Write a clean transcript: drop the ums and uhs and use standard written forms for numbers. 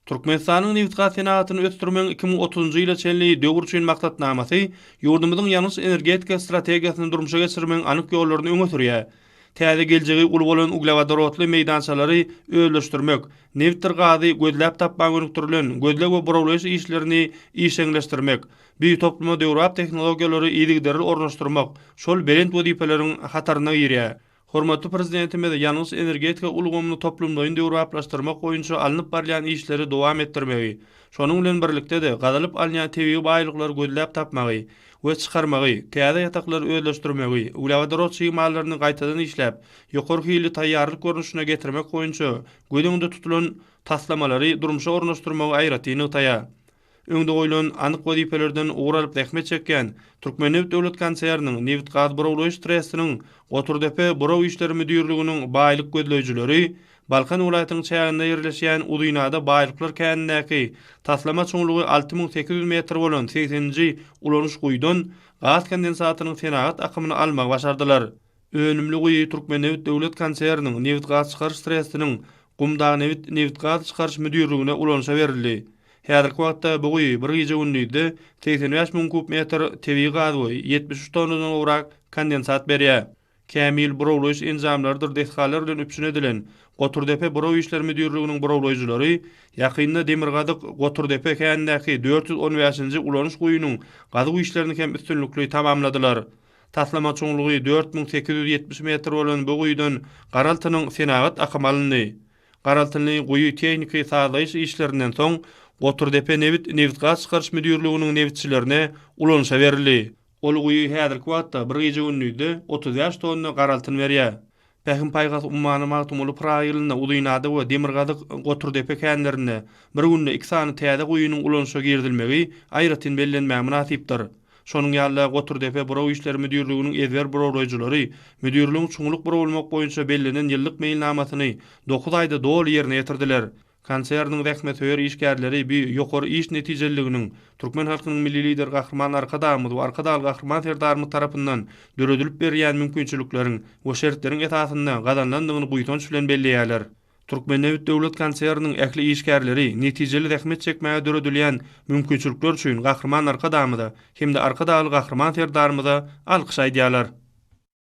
Türkmenistanyň Neft senatyny ösdürmeň 2030-njy ýyla çenli döwür üçin maksatnamasy ýurdumyzyň ýalňyş energetika strategiýasyny durmuşa geçirmeň anyk ýollaryny öňe sürýär. Täze geljegi uly bolan uglewadorodly meýdançalary özleşdirmek, neftdir gazy gözläp tapmagy önükdirilen gözlek we buraglaýyş işlerini işeňleşdirmek, büýük topluma döwrap tehnologiýalary ýygyderli ornaşdyrmak şol belent wezipeleriň hataryna girýär. Hormatly prezidentimiz ýalňyş energetika ulgamyny toplumdaýyn döwraplaşdyrmak boýunça alınıp barýan işleri dowam etdirmegi, şonuň bilen birlikde de gazalyp alýan tebii baýlyklar gözläp tapmagy we çykarmagy, täze ýataklar özleşdirmegi, uglewadorod çyýmalaryny gaýtadan işläp, ýokary hili taýýarlyk görnüşine getirmek boýunça gödüňde tutulan taslamalary durmuşa ornaşdyrmagy aýratyny taýýar. Öňde goýulan anyk wezipelerden uğralyp zähmet çekýän Türkmenneft döwlet kanseýeriniň neft gaz buraglaýyş trestiniň Oturdepe Buraw işleri müdürliginiň baýlyk gözleýjileri Balkan welaýatynyň çäginde ýerleşýän Udynada baýlyklar känindäki taslama çoňlugy 6800 metr bolan 80-nji ulanyş guýdan gaz kondensatynyň senagat akymyny almagy başardylar. Önümli guýy Türkmenneft döwlet kanseýeriniň neft gaz çykarış trestiniň Gumdağı neft gaz çykarış müdürligine ulanşa berildi. Häzirki wagtda bu guýy bir gije gündizde 85.000 kub metr tebii gaz we 73 tonnadan owrak kondensat berýär. Kämil buraglaýyş enjamlarydyr deshalar bilen üpsün edilen Goturdepe Buraw işleri müdürliginiň buraglaýjylary ýakynda Demirgazyk Goturdepe känindäki 415-nji ulanyş guýunyň gazy işlerini hem üstünlikli tamamladylar. Taslama çoňlugy 4870 metr bolan bu guýdan Garaltynyň senagat akymy alyndy. Garaltyny guýy tehnika sağlaýyş işlerinden soň Goturdepe neft gaz çykarış müdürliginiň neftçilerine ulanşa berildi. Ol guýy häzirki wagtda bir gije gündizde 35 tonna garaltyn berýär. Pähim paýgaz ummany magtumuly praýylynda Udynada we Demirgazyk Goturdepe känlerinde bir günde 2 sany täze guýunyň ulanşa girdilmegi aýratyn bellenmäge münasipdir. Şonuň ýaly Goturdepe Buraw işleri müdürliginiň ezber buraglaýjylary müdürligiň çoňluk buraglamak boýunça bellenen ýyllyk meýilnamasyny 9 aýda dol ýerine ýetirdiler. Kanseýeriniň rehmet işgärleri bir ýokary iş netijeliginiň Türkmen halkynyň milli lider Gahrman Arkadamyz we Arkadaly Gahrman Serdarmy tarapyndan döredilip berýän mümkinçilikleriň we şertleriň esasynda gazanlandygyny buýtanç bilen belleýärler. Türkmenneft döwlet kanseýeriniň ähli işgärleri netijeli rehmet çekmäge döredilýän mümkinçilikler üçin Gahrman Arkadamyza hem de Arkadaly Gahrman Serdarmyza alkyş aýdýarlar.